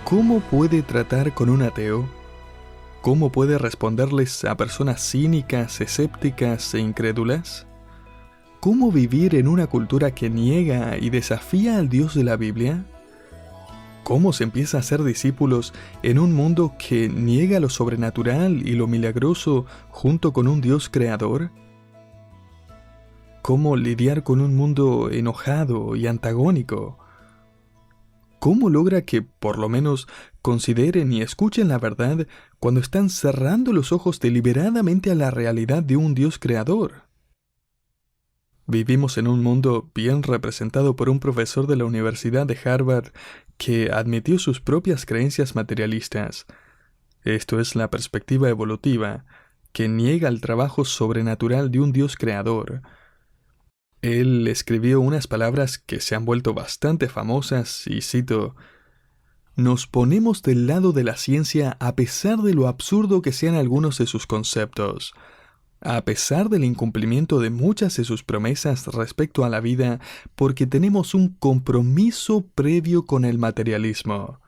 ¿Cómo puede tratar con un ateo? ¿Cómo puede responderles a personas cínicas, escépticas e incrédulas? ¿Cómo vivir en una cultura que niega y desafía al Dios de la Biblia? ¿Cómo se empieza a ser discípulos en un mundo que niega lo sobrenatural y lo milagroso junto con un Dios creador? ¿Cómo lidiar con un mundo enojado y antagónico? ¿Cómo logra que, por lo menos, consideren y escuchen la verdad cuando están cerrando los ojos deliberadamente a la realidad de un Dios creador? Vivimos en un mundo bien representado por un profesor de la Universidad de Harvard que admitió sus propias creencias materialistas. Esto es la perspectiva evolutiva, que niega el trabajo sobrenatural de un Dios creador. Él escribió unas palabras que se han vuelto bastante famosas y cito: "Nos ponemos del lado de la ciencia a pesar de lo absurdo que sean algunos de sus conceptos, a pesar del incumplimiento de muchas de sus promesas respecto a la vida, porque tenemos un compromiso previo con el materialismo.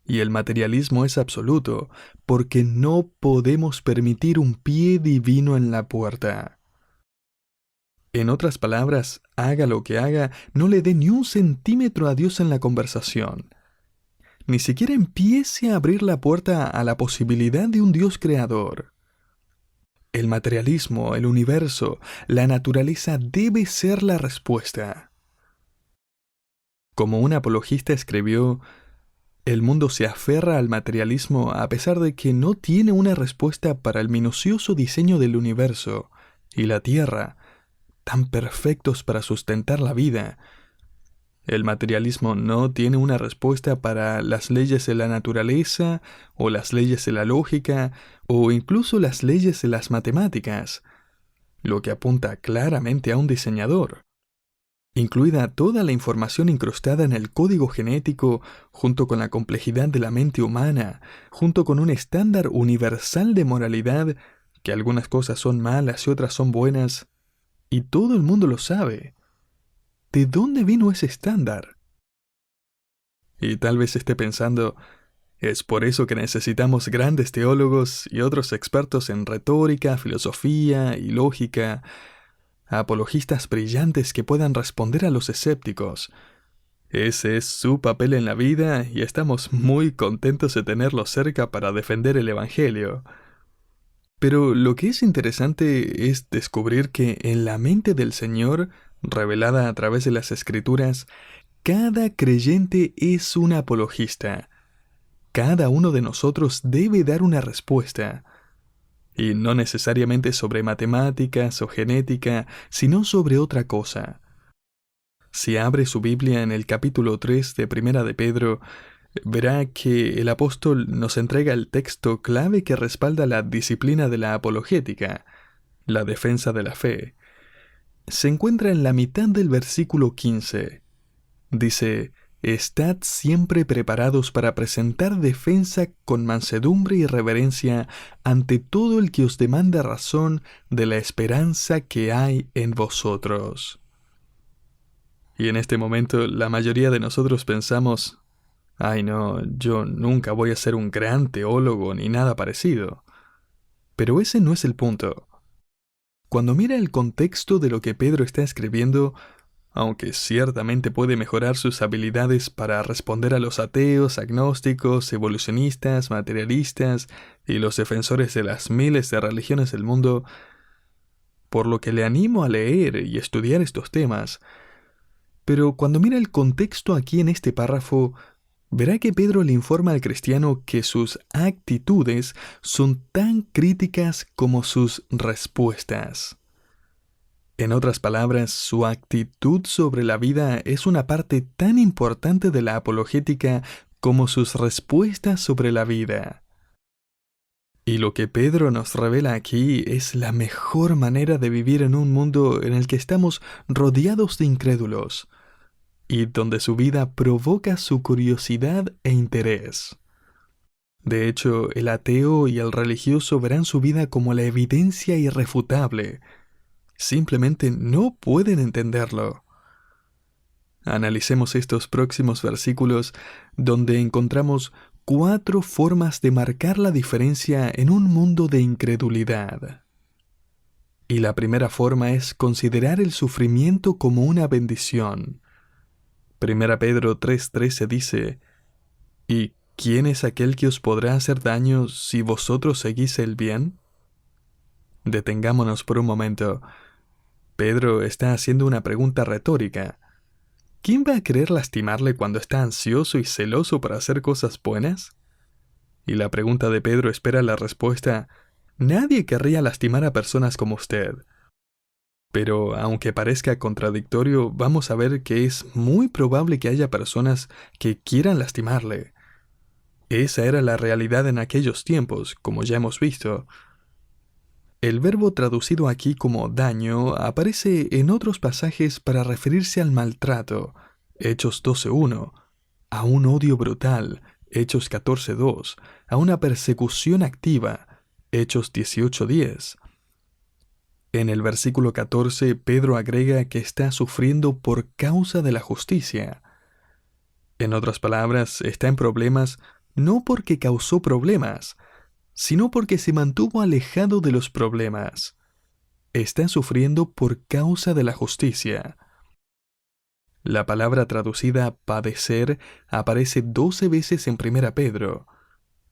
Y el materialismo es absoluto, porque no podemos permitir un pie divino en la puerta". En otras palabras, haga lo que haga, no le dé ni un centímetro a Dios en la conversación. Ni siquiera empiece a abrir la puerta a la posibilidad de un Dios creador. El materialismo, el universo, la naturaleza debe ser la respuesta. Como un apologista escribió, el mundo se aferra al materialismo a pesar de que no tiene una respuesta para el minucioso diseño del universo y la tierra, tan perfectos para sustentar la vida. El materialismo no tiene una respuesta para las leyes de la naturaleza, o las leyes de la lógica, o incluso las leyes de las matemáticas, lo que apunta claramente a un diseñador, incluida toda la información incrustada en el código genético, junto con la complejidad de la mente humana, junto con un estándar universal de moralidad, que algunas cosas son malas y otras son buenas, y todo el mundo lo sabe. ¿De dónde vino ese estándar? Y tal vez esté pensando, es por eso que necesitamos grandes teólogos y otros expertos en retórica, filosofía y lógica, apologistas brillantes que puedan responder a los escépticos. Ese es su papel en la vida y estamos muy contentos de tenerlo cerca para defender el Evangelio. Pero lo que es interesante es descubrir que en la mente del Señor, revelada a través de las Escrituras, cada creyente es un apologista. Cada uno de nosotros debe dar una respuesta. Y no necesariamente sobre matemáticas o genética, sino sobre otra cosa. Si abre su Biblia en el capítulo 3 de Primera de Pedro, verá que el apóstol nos entrega el texto clave que respalda la disciplina de la apologética, la defensa de la fe. Se encuentra en la mitad del versículo 15. Dice: "Estad siempre preparados para presentar defensa con mansedumbre y reverencia ante todo el que os demanda razón de la esperanza que hay en vosotros". Y en este momento la mayoría de nosotros pensamos: ay no, yo nunca voy a ser un gran teólogo ni nada parecido. Pero ese no es el punto. Cuando mira el contexto de lo que Pedro está escribiendo, aunque ciertamente puede mejorar sus habilidades para responder a los ateos, agnósticos, evolucionistas, materialistas y los defensores de las miles de religiones del mundo, por lo que le animo a leer y estudiar estos temas. Pero cuando mira el contexto aquí en este párrafo, verá que Pedro le informa al cristiano que sus actitudes son tan críticas como sus respuestas. En otras palabras, su actitud sobre la vida es una parte tan importante de la apologética como sus respuestas sobre la vida. Y lo que Pedro nos revela aquí es la mejor manera de vivir en un mundo en el que estamos rodeados de incrédulos, y donde su vida provoca su curiosidad e interés. De hecho, el ateo y el religioso verán su vida como la evidencia irrefutable. Simplemente no pueden entenderlo. Analicemos estos próximos versículos donde encontramos 4 formas de marcar la diferencia en un mundo de incredulidad. Y la primera forma es considerar el sufrimiento como una bendición. 1 Pedro 3:13 dice: ¿Y quién es aquel que os podrá hacer daño si vosotros seguís el bien? Detengámonos por un momento. Pedro está haciendo una pregunta retórica. ¿Quién va a querer lastimarle cuando está ansioso y celoso para hacer cosas buenas? Y la pregunta de Pedro espera la respuesta: nadie querría lastimar a personas como usted. Pero aunque parezca contradictorio, vamos a ver que es muy probable que haya personas que quieran lastimarle. Esa era la realidad en aquellos tiempos, como ya hemos visto. El verbo traducido aquí como daño aparece en otros pasajes para referirse al maltrato, Hechos 12:1, a un odio brutal, Hechos 14:2, a una persecución activa, Hechos 18:10. En el versículo 14, Pedro agrega que está sufriendo por causa de la justicia. En otras palabras, está en problemas no porque causó problemas, sino porque se mantuvo alejado de los problemas. Está sufriendo por causa de la justicia. La palabra traducida padecer aparece 12 veces en 1 Pedro,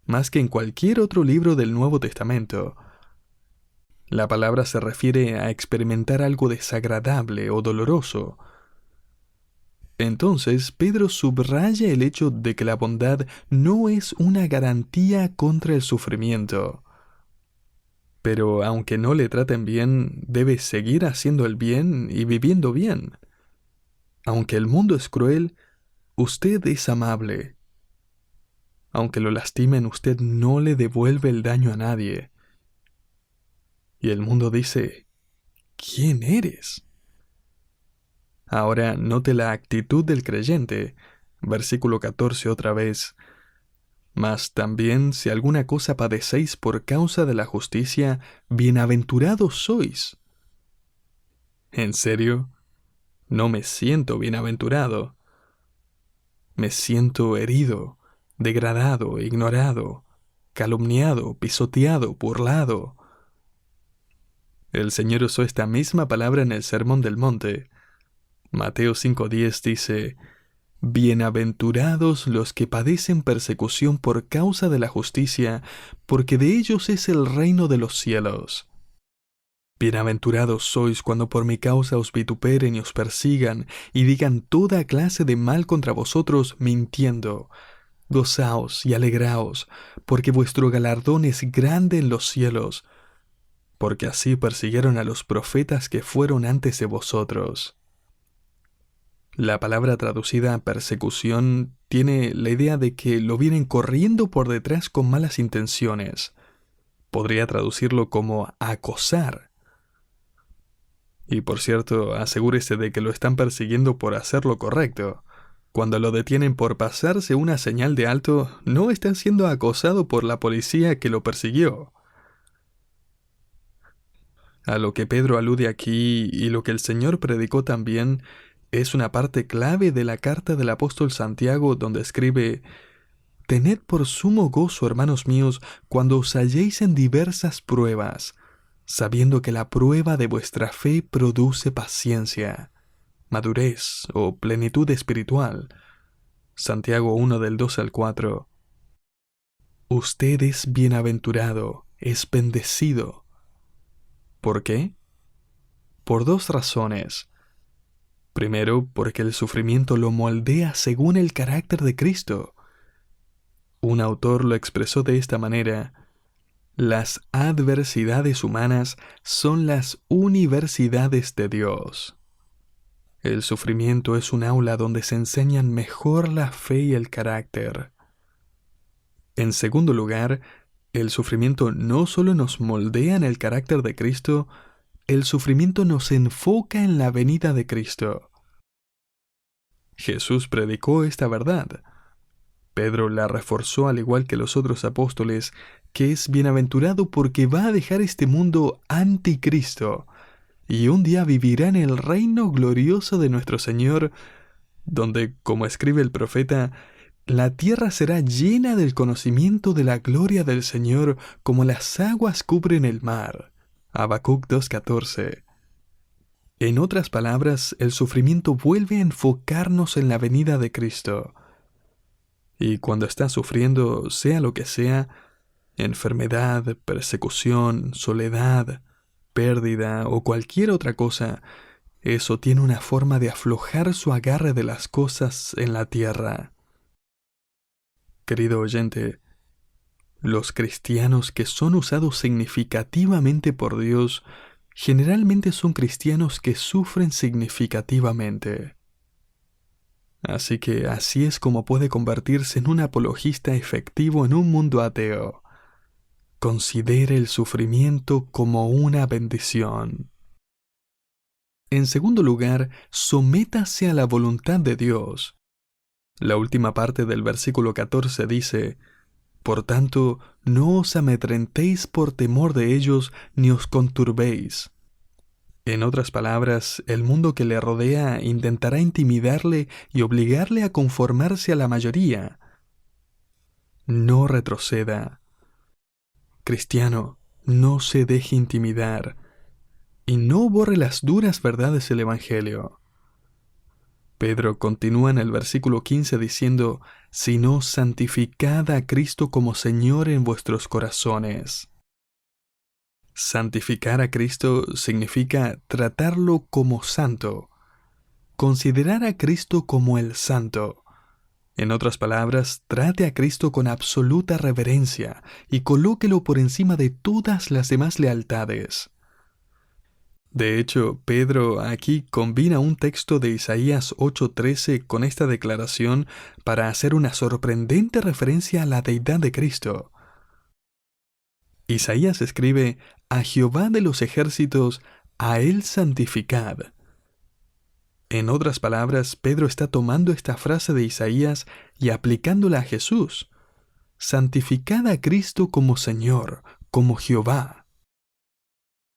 más que en cualquier otro libro del Nuevo Testamento. La palabra se refiere a experimentar algo desagradable o doloroso. Entonces, Pedro subraya el hecho de que la bondad no es una garantía contra el sufrimiento. Pero aunque no le traten bien, debe seguir haciendo el bien y viviendo bien. Aunque el mundo es cruel, usted es amable. Aunque lo lastimen, usted no le devuelve el daño a nadie. Y el mundo dice: ¿quién eres? Ahora note la actitud del creyente. Versículo 14 otra vez. Mas también si alguna cosa padecéis por causa de la justicia, bienaventurados sois. ¿En serio? No me siento bienaventurado. Me siento herido, degradado, ignorado, calumniado, pisoteado, burlado. El Señor usó esta misma palabra en el Sermón del Monte. Mateo 5:10 dice: bienaventurados los que padecen persecución por causa de la justicia, porque de ellos es el reino de los cielos. Bienaventurados sois cuando por mi causa os vituperen y os persigan, y digan toda clase de mal contra vosotros mintiendo. Gozaos y alegraos, porque vuestro galardón es grande en los cielos, porque así persiguieron a los profetas que fueron antes de vosotros. La palabra traducida persecución tiene la idea de que lo vienen corriendo por detrás con malas intenciones. Podría traducirlo como acosar. Y por cierto, asegúrese de que lo están persiguiendo por hacer lo correcto. Cuando lo detienen por pasarse una señal de alto, no está siendo acosado por la policía que lo persiguió. A lo que Pedro alude aquí y lo que el Señor predicó también es una parte clave de la carta del apóstol Santiago, donde escribe: tened por sumo gozo, hermanos míos, cuando os halléis en diversas pruebas, sabiendo que la prueba de vuestra fe produce paciencia, madurez o plenitud espiritual. Santiago 1 del 2 al 4. Usted es bienaventurado, es bendecido. ¿Por qué? Por 2 razones. Primero, porque el sufrimiento lo moldea según el carácter de Cristo. Un autor lo expresó de esta manera: las adversidades humanas son las universidades de Dios. El sufrimiento es un aula donde se enseñan mejor la fe y el carácter. En segundo lugar, el sufrimiento no solo nos moldea en el carácter de Cristo, el sufrimiento nos enfoca en la venida de Cristo. Jesús predicó esta verdad. Pedro la reforzó al igual que los otros apóstoles, que es bienaventurado porque va a dejar este mundo anticristo y un día vivirá en el reino glorioso de nuestro Señor, donde, como escribe el profeta, la tierra será llena del conocimiento de la gloria del Señor como las aguas cubren el mar. Habacuc 2:14. En otras palabras, el sufrimiento vuelve a enfocarnos en la venida de Cristo. Y cuando estás sufriendo, sea lo que sea, enfermedad, persecución, soledad, pérdida o cualquier otra cosa, eso tiene una forma de aflojar su agarre de las cosas en la tierra. Querido oyente, los cristianos que son usados significativamente por Dios generalmente son cristianos que sufren significativamente. Así que así es como puede convertirse en un apologista efectivo en un mundo ateo. Considere el sufrimiento como una bendición. En segundo lugar, sométase a la voluntad de Dios. La última parte del versículo 14 dice: Por tanto, no os amedrentéis por temor de ellos, ni os conturbéis. En otras palabras, el mundo que le rodea intentará intimidarle y obligarle a conformarse a la mayoría. No retroceda. Cristiano, no se deje intimidar y no borre las duras verdades del Evangelio. Pedro continúa en el versículo 15 diciendo: sino santificad a Cristo como Señor en vuestros corazones. Santificar a Cristo significa tratarlo como santo, considerar a Cristo como el santo. En otras palabras, trate a Cristo con absoluta reverencia y colóquelo por encima de todas las demás lealtades. De hecho, Pedro aquí combina un texto de Isaías 8:13 con esta declaración para hacer una sorprendente referencia a la deidad de Cristo. Isaías escribe: a Jehová de los ejércitos, a él santificad. En otras palabras, Pedro está tomando esta frase de Isaías y aplicándola a Jesús. Santificad a Cristo como Señor, como Jehová.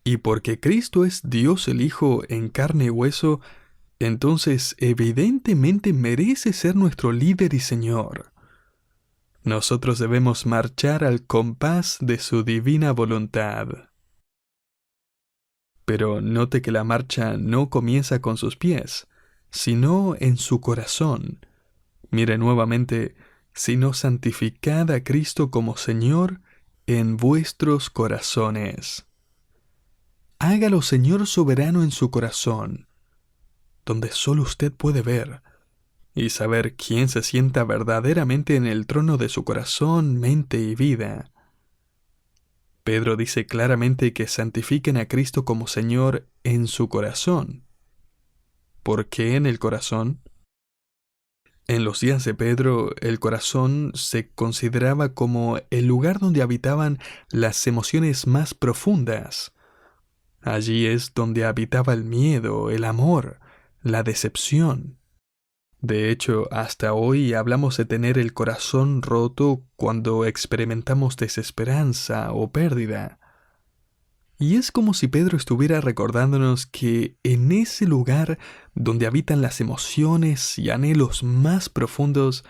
Y porque Cristo es Dios el Hijo en carne y hueso, entonces evidentemente merece ser nuestro líder y Señor. Nosotros debemos marchar al compás de su divina voluntad. Pero note que la marcha no comienza con sus pies, sino en su corazón. Mire nuevamente: sino santificad a Cristo como Señor en vuestros corazones. Hágalo Señor soberano en su corazón, donde solo usted puede ver y saber quién se sienta verdaderamente en el trono de su corazón, mente y vida. Pedro dice claramente que santifiquen a Cristo como Señor en su corazón. ¿Por qué en el corazón? En los días de Pedro, el corazón se consideraba como el lugar donde habitaban las emociones más profundas. Allí es donde habitaba el miedo, el amor, la decepción. De hecho, hasta hoy hablamos de tener el corazón roto cuando experimentamos desesperanza o pérdida. Y es como si Pedro estuviera recordándonos que en ese lugar donde habitan las emociones y anhelos más profundos,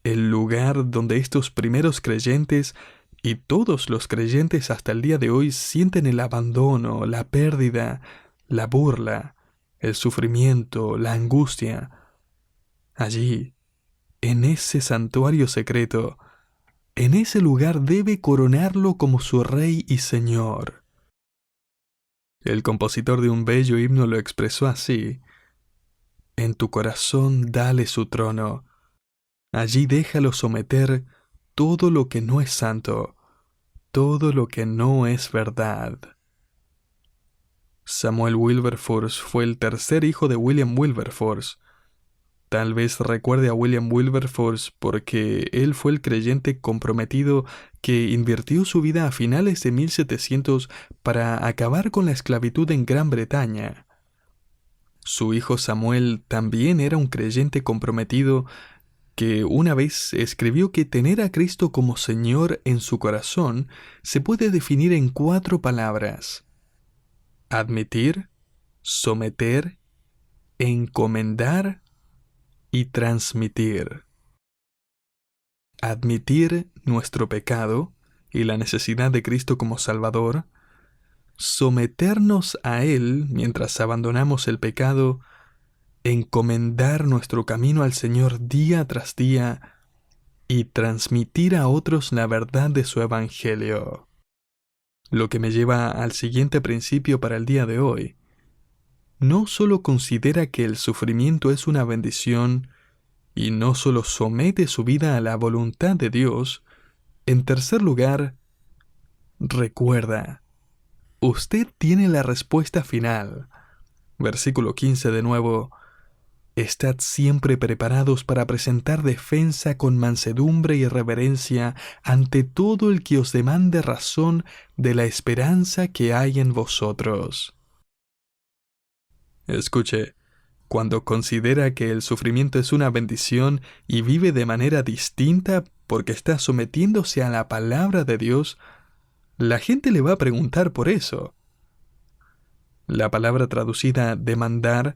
el lugar donde estos primeros creyentes y todos los creyentes hasta el día de hoy sienten el abandono, la pérdida, la burla, el sufrimiento, la angustia. Allí, en ese santuario secreto, en ese lugar debe coronarlo como su Rey y Señor. El compositor de un bello himno lo expresó así: en tu corazón dale su trono, allí déjalo someter todo lo que no es santo, todo lo que no es verdad. Samuel Wilberforce fue el tercer hijo de William Wilberforce. Tal vez recuerde a William Wilberforce porque él fue el creyente comprometido que invirtió su vida a finales de 1700 para acabar con la esclavitud en Gran Bretaña. Su hijo Samuel también era un creyente comprometido que una vez escribió que tener a Cristo como Señor en su corazón se puede definir en 4 palabras: admitir, someter, encomendar y transmitir. Admitir nuestro pecado y la necesidad de Cristo como Salvador, someternos a Él mientras abandonamos el pecado, encomendar nuestro camino al Señor día tras día y transmitir a otros la verdad de su Evangelio. Lo que me lleva al siguiente principio para el día de hoy. No solo considera que el sufrimiento es una bendición y no solo somete su vida a la voluntad de Dios, en tercer lugar, recuerda, usted tiene la respuesta final. Versículo 15 de nuevo. Estad siempre preparados para presentar defensa con mansedumbre y reverencia ante todo el que os demande razón de la esperanza que hay en vosotros. Escuche, cuando considera que el sufrimiento es una bendición y vive de manera distinta porque está sometiéndose a la palabra de Dios, la gente le va a preguntar por eso. La palabra traducida demandar,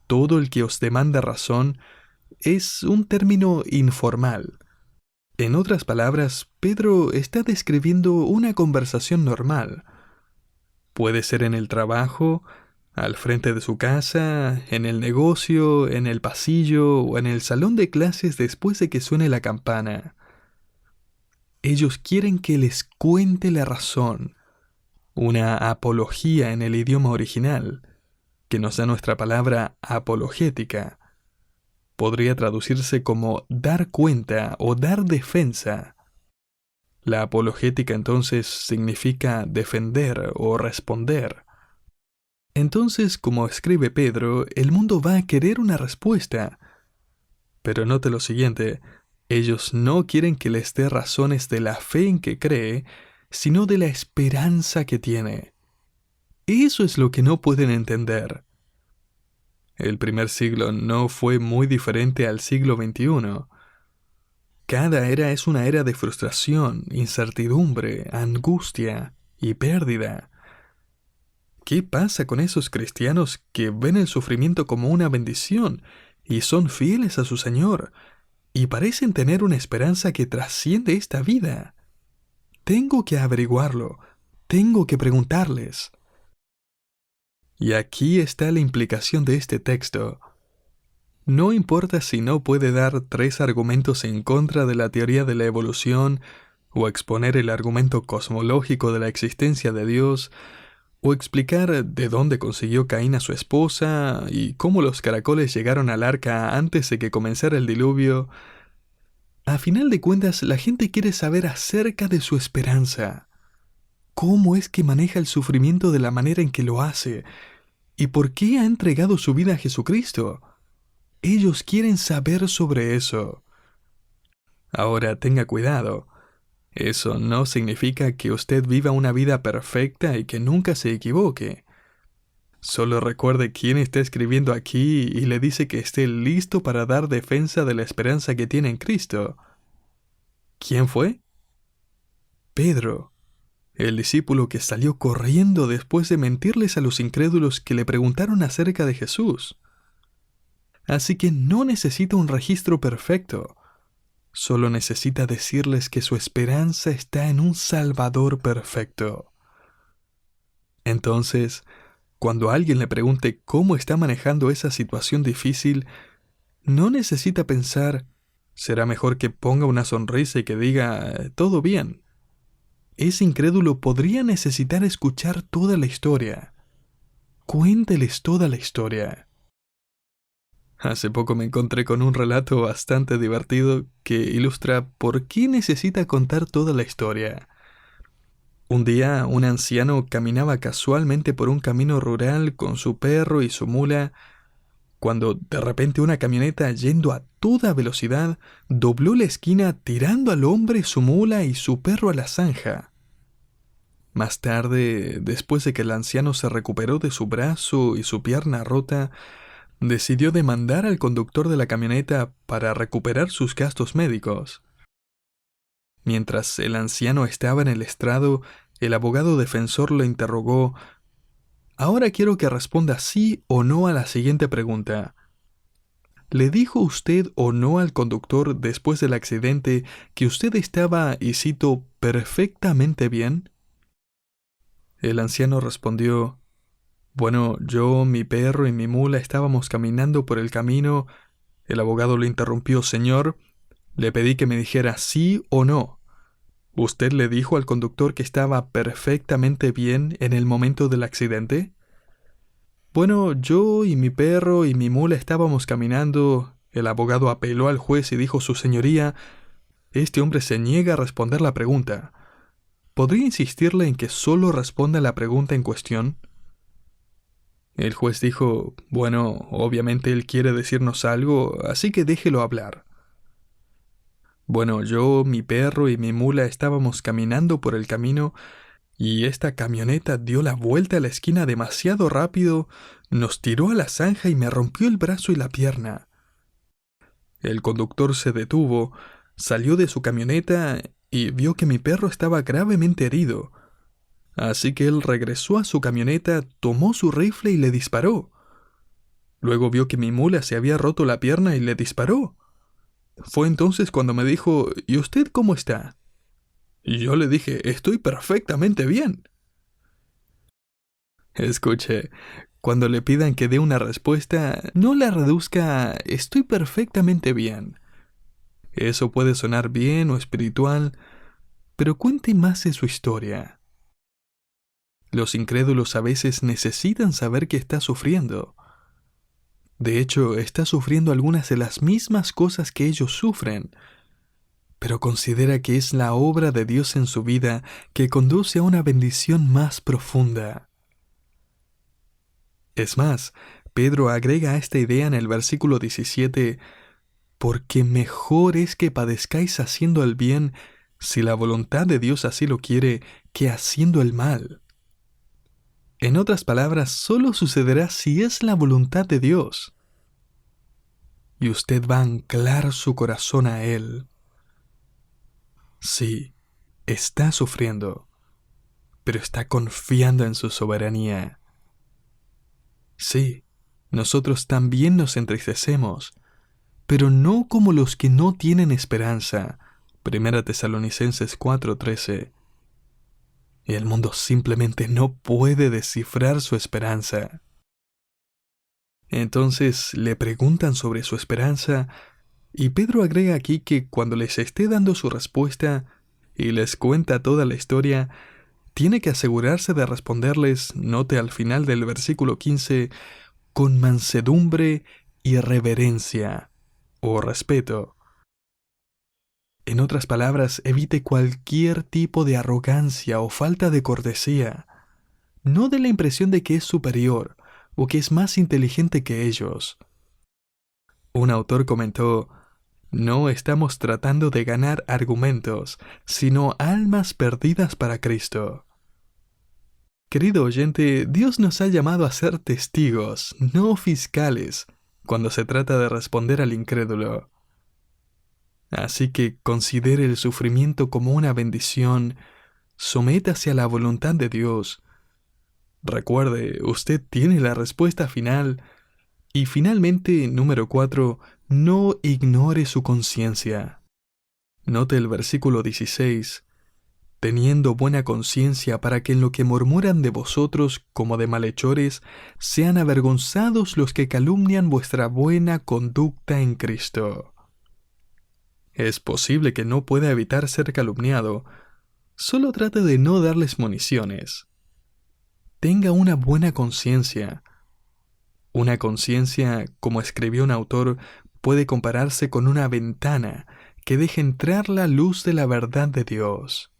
todo el que os demanda razón, es un término informal. En otras palabras, Pedro está describiendo una conversación normal. Puede ser en el trabajo, al frente de su casa, en el negocio, en el pasillo o en el salón de clases después de que suene la campana. Ellos quieren que les cuente la razón, una apología en el idioma original, que nos da nuestra palabra apologética. Podría traducirse como dar cuenta o dar defensa. La apologética entonces significa defender o responder. Entonces, como escribe Pedro, el mundo va a querer una respuesta. Pero note lo siguiente, ellos no quieren que les dé razones de la fe en que cree, sino de la esperanza que tiene. Eso es lo que no pueden entender. El primer siglo no fue muy diferente al siglo XXI. Cada era es una era de frustración, incertidumbre, angustia y pérdida. ¿Qué pasa con esos cristianos que ven el sufrimiento como una bendición y son fieles a su Señor y parecen tener una esperanza que trasciende esta vida? Tengo que averiguarlo, tengo que preguntarles. Y aquí está la implicación de este texto. No importa si no puede dar 3 argumentos en contra de la teoría de la evolución, o exponer el argumento cosmológico de la existencia de Dios, o explicar de dónde consiguió Caín a su esposa, y cómo los caracoles llegaron al arca antes de que comenzara el diluvio. A final de cuentas, la gente quiere saber acerca de su esperanza. ¿Cómo es que maneja el sufrimiento de la manera en que lo hace? ¿Y por qué ha entregado su vida a Jesucristo? Ellos quieren saber sobre eso. Ahora tenga cuidado. Eso no significa que usted viva una vida perfecta y que nunca se equivoque. Solo recuerde quién está escribiendo aquí y le dice que esté listo para dar defensa de la esperanza que tiene en Cristo. ¿Quién fue? Pedro, el discípulo que salió corriendo después de mentirles a los incrédulos que le preguntaron acerca de Jesús. Así que no necesita un registro perfecto. Solo necesita decirles que su esperanza está en un Salvador perfecto. Entonces, cuando alguien le pregunte cómo está manejando esa situación difícil, no necesita pensar, será mejor que ponga una sonrisa y que diga, todo bien. Ese incrédulo podría necesitar escuchar toda la historia. Cuénteles toda la historia. Hace poco me encontré con un relato bastante divertido que ilustra por qué necesita contar toda la historia. Un día, un anciano caminaba casualmente por un camino rural con su perro y su mula, cuando de repente una camioneta yendo a toda velocidad dobló la esquina tirando al hombre, su mula y su perro a la zanja. Más tarde, después de que el anciano se recuperó de su brazo y su pierna rota, decidió demandar al conductor de la camioneta para recuperar sus gastos médicos. Mientras el anciano estaba en el estrado, el abogado defensor lo interrogó. Ahora quiero que responda sí o no a la siguiente pregunta. ¿Le dijo usted o no al conductor después del accidente que usted estaba, y cito, perfectamente bien? El anciano respondió: Bueno, yo, mi perro y mi mula estábamos caminando por el camino. El abogado le interrumpió: Señor, le pedí que me dijera sí o no. ¿Usted le dijo al conductor que estaba perfectamente bien en el momento del accidente? Bueno, yo y mi perro y mi mula estábamos caminando. El abogado apeló al juez y dijo: Su señoría, este hombre se niega a responder la pregunta. ¿Podría insistirle en que solo responda la pregunta en cuestión? El juez dijo: Bueno, obviamente él quiere decirnos algo, así que déjelo hablar. Bueno, yo, mi perro y mi mula estábamos caminando por el camino y esta camioneta dio la vuelta a la esquina demasiado rápido, nos tiró a la zanja y me rompió el brazo y la pierna. El conductor se detuvo, salió de su camioneta y vio que mi perro estaba gravemente herido. Así que él regresó a su camioneta, tomó su rifle y le disparó. Luego vio que mi mula se había roto la pierna y le disparó. Fue entonces cuando me dijo: ¿Y usted cómo está? Y yo le dije: Estoy perfectamente bien. Escuche, cuando le pidan que dé una respuesta, no la reduzca a estoy perfectamente bien. Eso puede sonar bien o espiritual, pero cuente más de su historia. Los incrédulos a veces necesitan saber que está sufriendo. De hecho, está sufriendo algunas de las mismas cosas que ellos sufren, pero considera que es la obra de Dios en su vida que conduce a una bendición más profunda. Es más, Pedro agrega a esta idea en el versículo 17, porque mejor es que padezcáis haciendo el bien, si la voluntad de Dios así lo quiere, que haciendo el mal. En otras palabras, solo sucederá si es la voluntad de Dios. Y usted va a anclar su corazón a Él. Sí, está sufriendo, pero está confiando en su soberanía. Sí, nosotros también nos entristecemos, pero no como los que no tienen esperanza. Primera Tesalonicenses 4:13. Y el mundo simplemente no puede descifrar su esperanza. Entonces le preguntan sobre su esperanza, y Pedro agrega aquí que cuando les esté dando su respuesta y les cuenta toda la historia, tiene que asegurarse de responderles, note al final del versículo 15, con mansedumbre y reverencia o respeto. En otras palabras, evite cualquier tipo de arrogancia o falta de cortesía. No dé la impresión de que es superior o que es más inteligente que ellos. Un autor comentó: no estamos tratando de ganar argumentos, sino almas perdidas para Cristo. Querido oyente, Dios nos ha llamado a ser testigos, no fiscales, cuando se trata de responder al incrédulo. Así que considere el sufrimiento como una bendición, sométase a la voluntad de Dios. Recuerde, usted tiene la respuesta final. Y finalmente, número 4, no ignore su conciencia. Note el versículo 16. Teniendo buena conciencia para que en lo que murmuran de vosotros como de malhechores, sean avergonzados los que calumnian vuestra buena conducta en Cristo. Es posible que no pueda evitar ser calumniado. Solo trate de no darles municiones. Tenga una buena conciencia. Una conciencia, como escribió un autor, puede compararse con una ventana que deja entrar la luz de la verdad de Dios.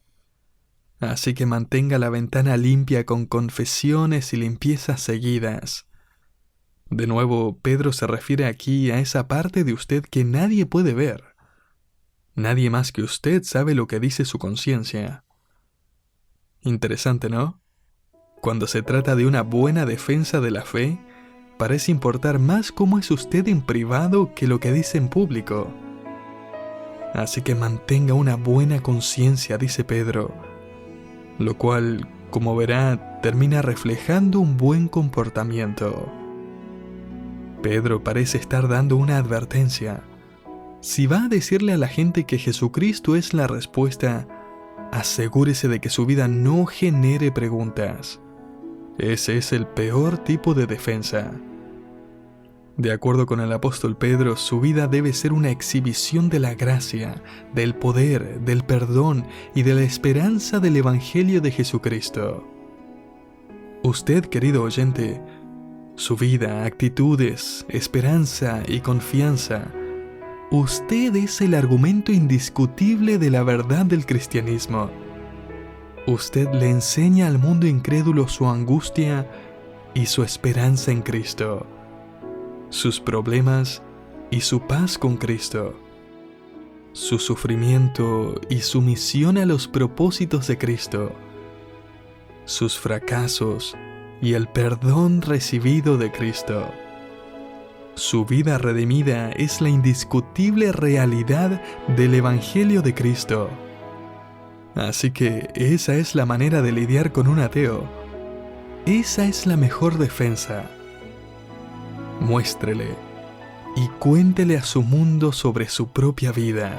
Así que mantenga la ventana limpia con confesiones y limpiezas seguidas. De nuevo, Pedro se refiere aquí a esa parte de usted que nadie puede ver. Nadie más que usted sabe lo que dice su conciencia. Interesante, ¿no? Cuando se trata de una buena defensa de la fe, parece importar más cómo es usted en privado que lo que dice en público. Así que mantenga una buena conciencia, dice Pedro, lo cual, como verá, termina reflejando un buen comportamiento. Pedro parece estar dando una advertencia. Si va a decirle a la gente que Jesucristo es la respuesta, asegúrese de que su vida no genere preguntas. Ese es el peor tipo de defensa. De acuerdo con el apóstol Pedro, su vida debe ser una exhibición de la gracia, del poder, del perdón y de la esperanza del Evangelio de Jesucristo. Usted, querido oyente, su vida, actitudes, esperanza y confianza, usted es el argumento indiscutible de la verdad del cristianismo. Usted le enseña al mundo incrédulo su angustia y su esperanza en Cristo, sus problemas y su paz con Cristo, su sufrimiento y su misión a los propósitos de Cristo, sus fracasos y el perdón recibido de Cristo. Su vida redimida es la indiscutible realidad del Evangelio de Cristo. Así que esa es la manera de lidiar con un ateo. Esa es la mejor defensa. Muéstrele y cuéntele a su mundo sobre su propia vida.